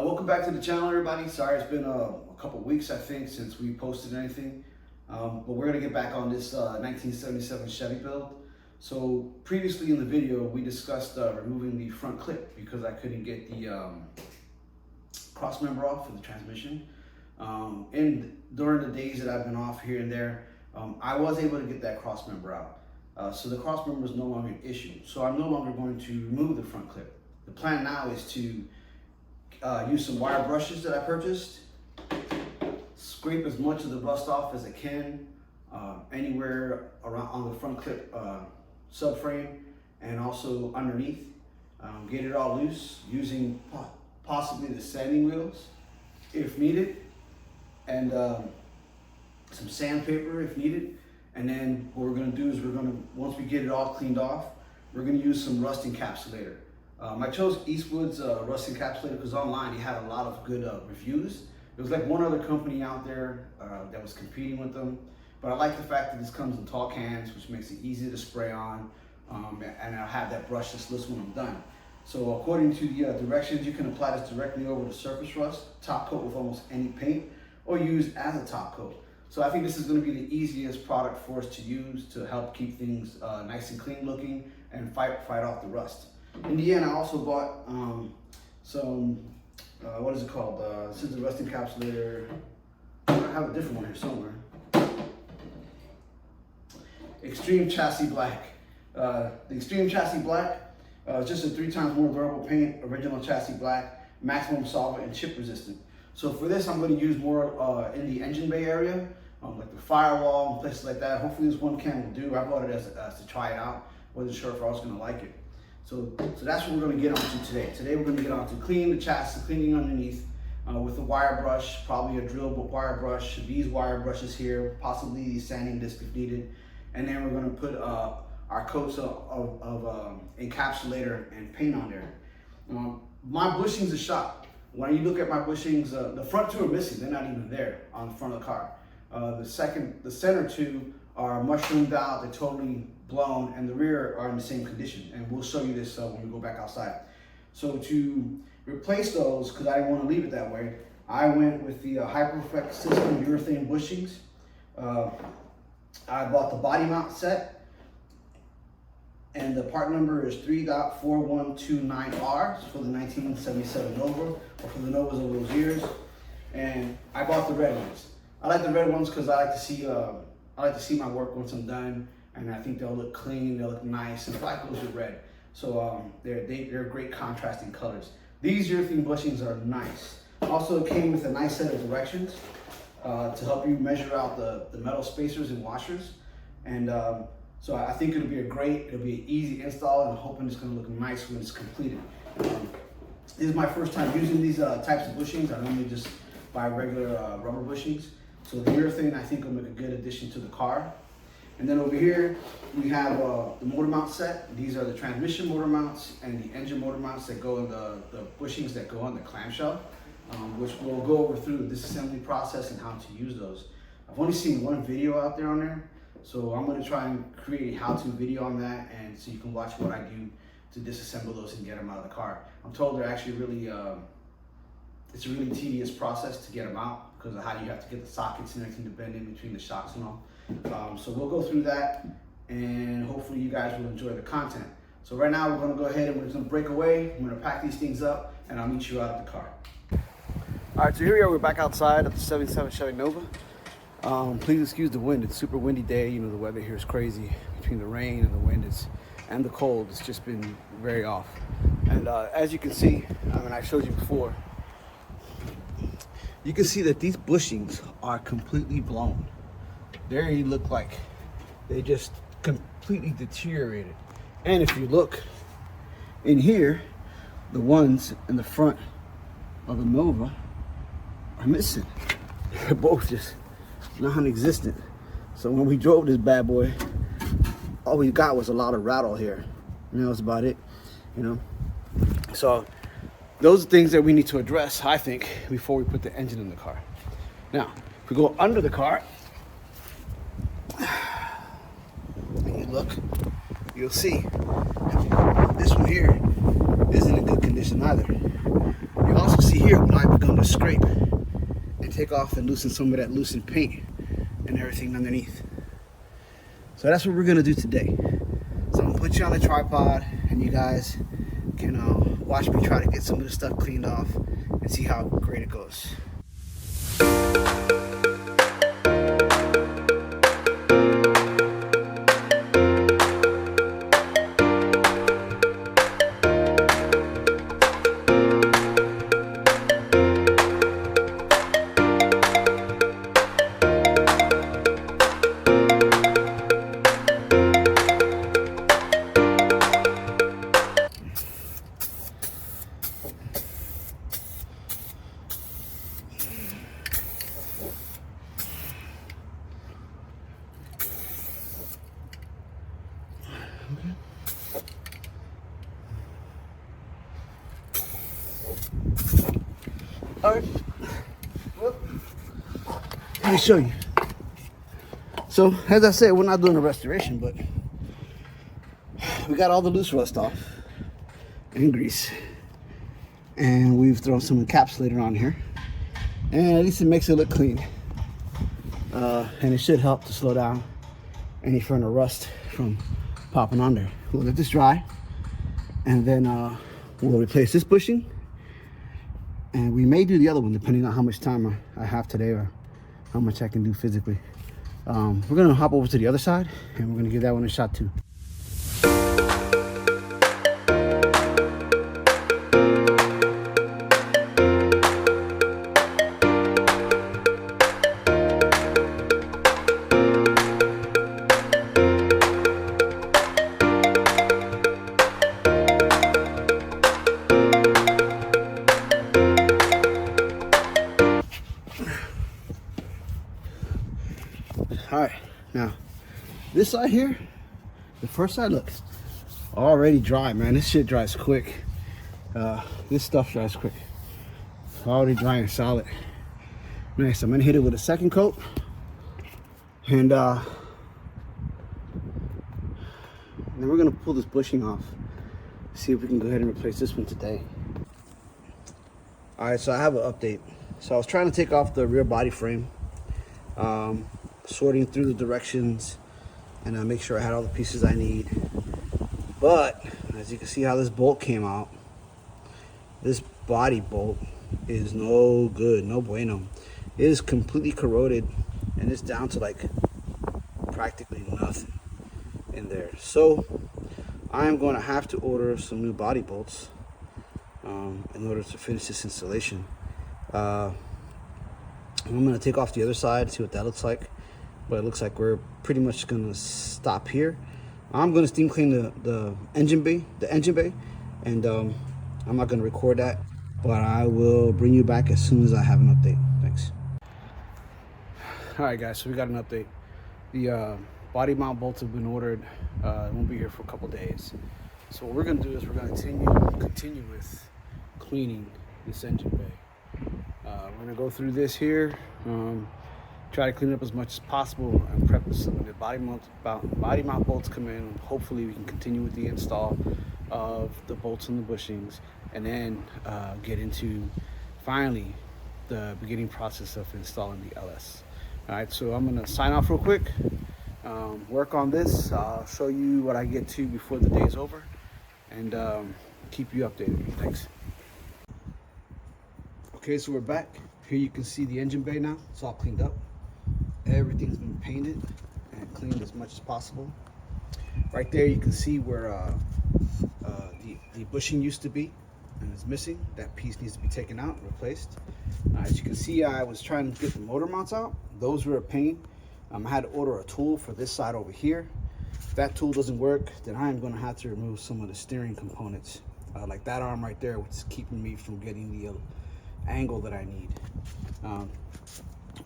Welcome back to the channel, everybody. Sorry, it's been a couple weeks, I think, since we posted anything. But we're gonna get back on this 1977 Chevy build. So previously in the video, we discussed removing the front clip because I couldn't get the cross member off for the transmission. And during the days that I've been off here and there, I was able to get that cross member out. So the cross member is no longer an issue. So I'm no longer going to remove the front clip. The plan now is to use some wire brushes that I purchased, scrape as much of the rust off as I can, anywhere around on the front clip subframe and also underneath. Get it all loose using possibly the sanding wheels if needed, and some sandpaper if needed. And then what we're going to do is once we get it all cleaned off, we're going to use some rust encapsulator. I chose Eastwood's rust encapsulator because online he had a lot of good reviews. There was like one other company out there that was competing with them, but I like the fact that this comes in tall cans, which makes it easy to spray on, and I'll have that brushless list when I'm done. So according to the directions, you can apply this directly over the surface rust, top coat with almost any paint, or use as a top coat. So I think this is going to be the easiest product for us to use to help keep things nice and clean looking and fight off the rust. In the end, I also bought some, what is it called? This is the rust encapsulator. I have a different one here somewhere. Extreme Chassis Black. The Extreme Chassis Black is just a 3 times more durable paint, original chassis black, maximum solvent and chip resistant. So for this, I'm going to use more in the engine bay area, like the firewall and places like that. Hopefully this one can will do. I bought it as to try it out. Wasn't sure if I was going to like it. So that's what we're going to get onto today. Today we're going to get onto cleaning the chassis, cleaning underneath with a wire brush, probably a drill wire brush, these wire brushes here, possibly the sanding disc if needed. And then we're going to put our coats of encapsulator and paint on there. My bushings are shot. When you look at my bushings, the front 2 are missing. They're not even there on the front of the car. The center 2 are mushroomed out. They're totally blown, and the rear are in the same condition. And we'll show you this when we go back outside. So to replace those, because I didn't want to leave it that way, I went with the Hyperfect System urethane bushings. I bought the body mount set, and the part number is 3.4129R for the 1977 Nova, or for the Novas of those years. And I bought the red ones. I like the red ones because I like to see my work once I'm done, and I think they'll look clean, they'll look nice, and black goes with red. So they're great contrasting colors. These urethane bushings are nice. Also, it came with a nice set of directions to help you measure out the metal spacers and washers. And so I think it'll be an easy install, and I'm hoping it's gonna look nice when it's completed. This is my first time using these types of bushings. I normally just buy regular rubber bushings. So the urethane, I think, will make a good addition to the car. And then over here, we have the motor mount set. These are the transmission motor mounts and the engine motor mounts that go in the bushings that go on the clamshell, which we'll go over through the disassembly process and how to use those. I've only seen one video out there on there, so I'm going to try and create a how-to video on that, and so you can watch what I do to disassemble those and get them out of the car. I'm told they're actually really, it's a really tedious process to get them out because of how you have to get the sockets and everything to bend in between the shocks and all. So we'll go through that, and hopefully you guys will enjoy the content. So right now we're going to go ahead and we're just going to break away. I'm going to pack these things up, and I'll meet you out at the car. All right, so here we are. We're back outside at the 77 Chevy Nova. Please excuse the wind. It's a super windy day. You know, the weather here is crazy. Between the rain and the wind and the cold, it's just been very off. And as you can see, I showed you before, you can see that these bushings are completely blown. They look like they just completely deteriorated. And if you look in here, the ones in the front of the Nova are missing. They're both just non-existent. So when we drove this bad boy, all we got was a lot of rattle here. And that was about it, you know. So those are things that we need to address, I think, before we put the engine in the car. Now, if we go under the car, and you look, you'll see this one here isn't in good condition. condition either. You also see here when I begun to scrape and take off and loosen some of that loosened paint and everything underneath. So that's what we're gonna do today. So I'm gonna put you on a tripod and you guys can watch me try to get some of this stuff cleaned off and see how great it goes. All right, well, let me show you. So as I said, we're not doing a restoration, but we got all the loose rust off and grease, and we've thrown some encapsulator on here, and at least it makes it look clean, and it should help to slow down any further rust from popping on there. We'll let this dry, and then we'll replace this bushing. And we may do the other one depending on how much time I have today or how much I can do physically. We're gonna hop over to the other side and we're gonna give that one a shot too. All right, now this side here, the first side, look, already dry, man. This shit dries quick. This stuff dries quick. Already dry and solid. Nice. I'm gonna hit it with a second coat, and then we're gonna pull this bushing off. See if we can go ahead and replace this one today. All right, so I have an update. So I was trying to take off the rear body frame. Sorting through the directions and make sure I had all the pieces I need. But as you can see how this bolt came out, this body bolt is no good, no bueno. It is completely corroded and it's down to like practically nothing in there. So I'm going to have to order some new body bolts in order to finish this installation. I'm going to take off the other side, see what that looks like. But it looks like we're pretty much gonna stop here. I'm gonna steam clean the engine bay, and I'm not gonna record that, but I will bring you back as soon as I have an update. Thanks. All right, guys, so we got an update. The body mount bolts have been ordered. It won't be here for a couple days. So what we're gonna do is we're gonna continue with cleaning this engine bay. We're gonna go through this here. Try to clean it up as much as possible and prep some of the body mount bolts come in. Hopefully we can continue with the install of the bolts and the bushings, and then get into finally the beginning process of installing the LS. All right, so I'm gonna sign off real quick, work on this. I'll show you what I get to before the day is over, and keep you updated. Thanks. Okay, so we're back. Here you can see the engine bay now. It's all cleaned up. Everything's been painted and cleaned as much as possible. Right there you can see where the bushing used to be and it's missing. That piece needs to be taken out and replaced. As you can see, I was trying to get the motor mounts out. Those were a pain. I had to order a tool for this side over here. If that tool doesn't work, then I am going to have to remove some of the steering components, like that arm right there, which is keeping me from getting the angle that I need.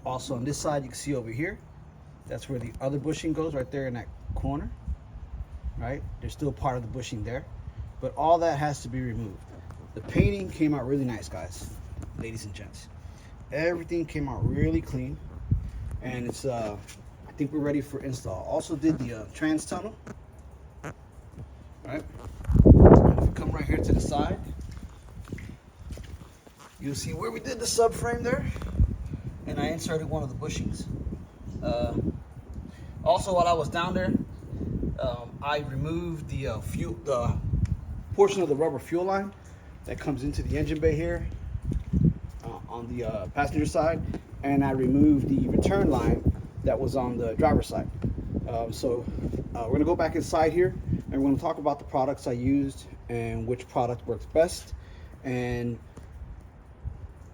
Also on this side, you can see over here, that's where the other bushing goes, right there in that corner. Right, there's still part of the bushing there, but all that has to be removed. The painting came out really nice, guys, ladies and gents. Everything came out really clean, and it's I think we're ready for install. Also did the trans tunnel. Right, if we come right here to the side, you'll see where we did the subframe there, and I inserted one of the bushings. Also, while I was down there, I removed the portion of the rubber fuel line that comes into the engine bay here on the passenger side, and I removed the return line that was on the driver's side. We're gonna go back inside here, and we're gonna talk about the products I used and which product works best, and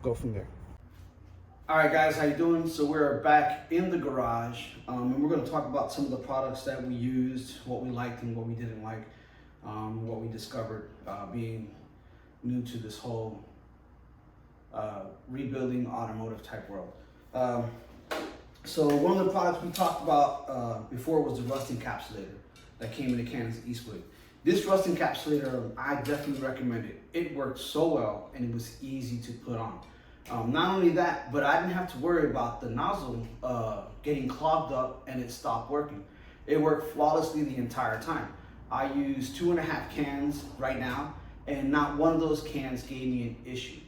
go from there. All right, guys, how you doing? So we're back in the garage, and we're going to talk about some of the products that we used, what we liked and what we didn't like, what we discovered being new to this whole rebuilding automotive type world. So one of the products we talked about before was the rust encapsulator that came in the cans of Eastwood. This rust encapsulator, I definitely recommend it. It worked so well, and it was easy to put on. Not only that, but I didn't have to worry about the nozzle getting clogged up and it stopped working. It worked flawlessly the entire time. I used 2.5 cans right now, and not one of those cans gave me an issue.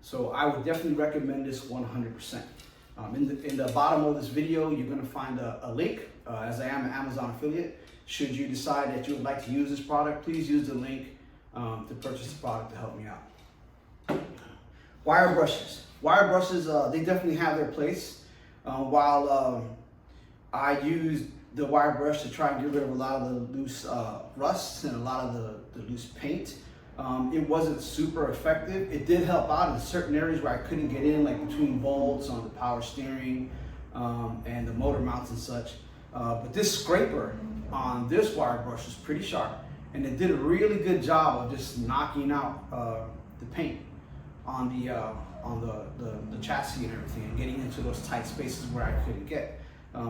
So I would definitely recommend this 100%. In the bottom of this video, you're going to find a link, as I am an Amazon affiliate. Should you decide that you would like to use this product, please use the link to purchase the product to help me out. Wire brushes. Wire brushes, they definitely have their place. While I used the wire brush to try and get rid of a lot of the loose rust and a lot of the loose paint, it wasn't super effective. It did help out in certain areas where I couldn't get in, like between bolts on the power steering and the motor mounts and such. But this scraper on this wire brush is pretty sharp, and it did a really good job of just knocking out the paint on the chassis and everything, and getting into those tight spaces where I couldn't get.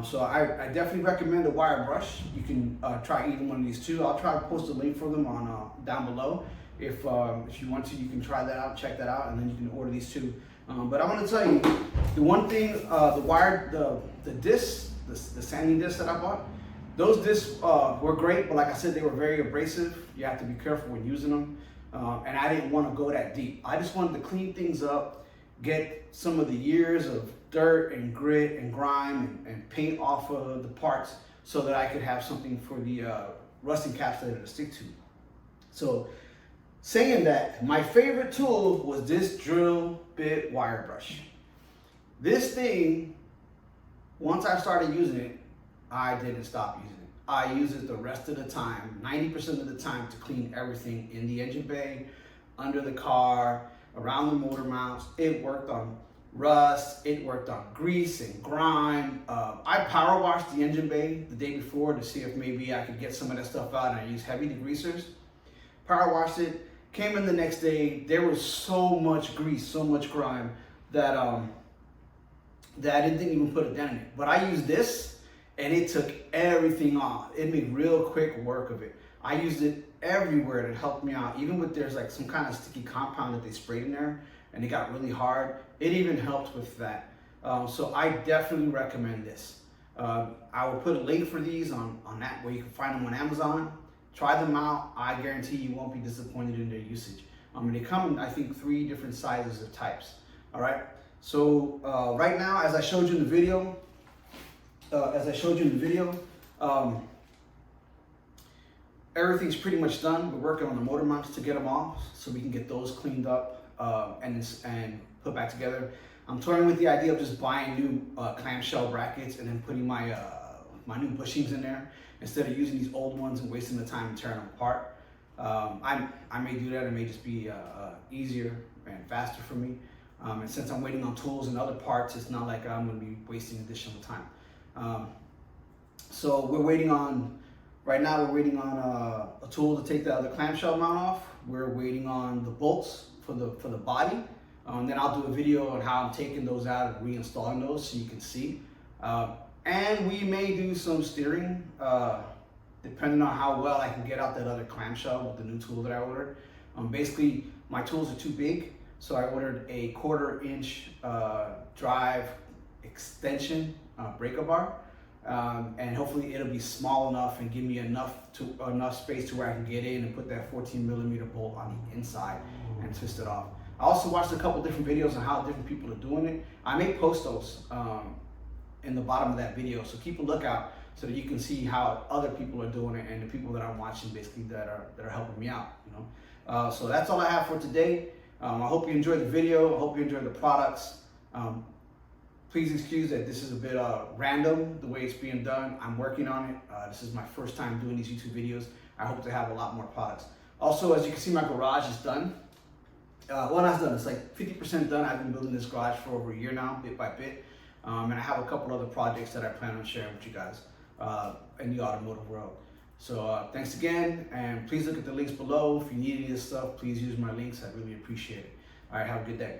So I definitely recommend a wire brush. You can try either one of these two. I'll try to post a link for them on down below. If you want to, you can try that out, check that out, and then you can order these two. But I want to tell you, the one thing, the discs, the sanding discs that I bought, those discs were great, but like I said, they were very abrasive. You have to be careful when using them. And I didn't want to go that deep. I just wanted to clean things up, get some of the years of dirt and grit and grime and paint off of the parts so that I could have something for the rust encapsulator to stick to. So saying that, my favorite tool was this drill bit wire brush. This thing, once I started using it, I didn't stop using it. I use it the rest of the time, 90% of the time, to clean everything in the engine bay, under the car, around the motor mounts. It worked on rust, it worked on grease and grime. I power washed the engine bay the day before to see if maybe I could get some of that stuff out, and I used heavy degreasers. Power washed it, came in the next day, there was so much grease, so much grime that that it didn't even put a dent in it. But I used this, and it took everything off. It made real quick work of it. I used it everywhere, and it helped me out. Even with there's like some kind of sticky compound that they sprayed in there, and it got really hard. It even helped with that. So I definitely recommend this. I will put a link for these on that, where you can find them on Amazon. Try them out. I guarantee you won't be disappointed in their usage. They come in, I think, 3 different sizes of types. All right. So right now, as I showed you in the video, everything's pretty much done. We're working on the motor mounts to get them off so we can get those cleaned up and put back together. I'm toying with the idea of just buying new clamshell brackets and then putting my my new bushings in there instead of using these old ones and wasting the time and tearing them apart. I may do that. It may just be easier and faster for me. And since I'm waiting on tools and other parts, it's not like I'm going to be wasting additional time. So right now we're waiting on a tool to take the other clamshell mount off. We're waiting on the bolts for the body. Then I'll do a video on how I'm taking those out and reinstalling those so you can see. And we may do some steering, depending on how well I can get out that other clamshell with the new tool that I ordered. Basically, my tools are too big, so I ordered a 1/4 inch drive extension breaker bar. And hopefully it'll be small enough and give me enough space to where I can get in and put that 14mm bolt on the inside and twist it off. I also watched a couple different videos on how different people are doing it. I may post those in the bottom of that video, so keep a lookout so that you can see how other people are doing it and the people that I'm watching basically that are helping me out. So that's all I have for today. I hope you enjoyed the video. I hope you enjoyed the products. Please excuse that this is a bit random the way it's being done. I'm working on it. This is my first time doing these YouTube videos. I hope to have a lot more products. Also, as you can see, my garage is done. Well, not done. It's like 50% done. I've been building this garage for over a year now, bit by bit. And I have a couple other projects that I plan on sharing with you guys in the automotive world. So thanks again, and please look at the links below. If you need any of this stuff, please use my links. I really appreciate it. All right, have a good day.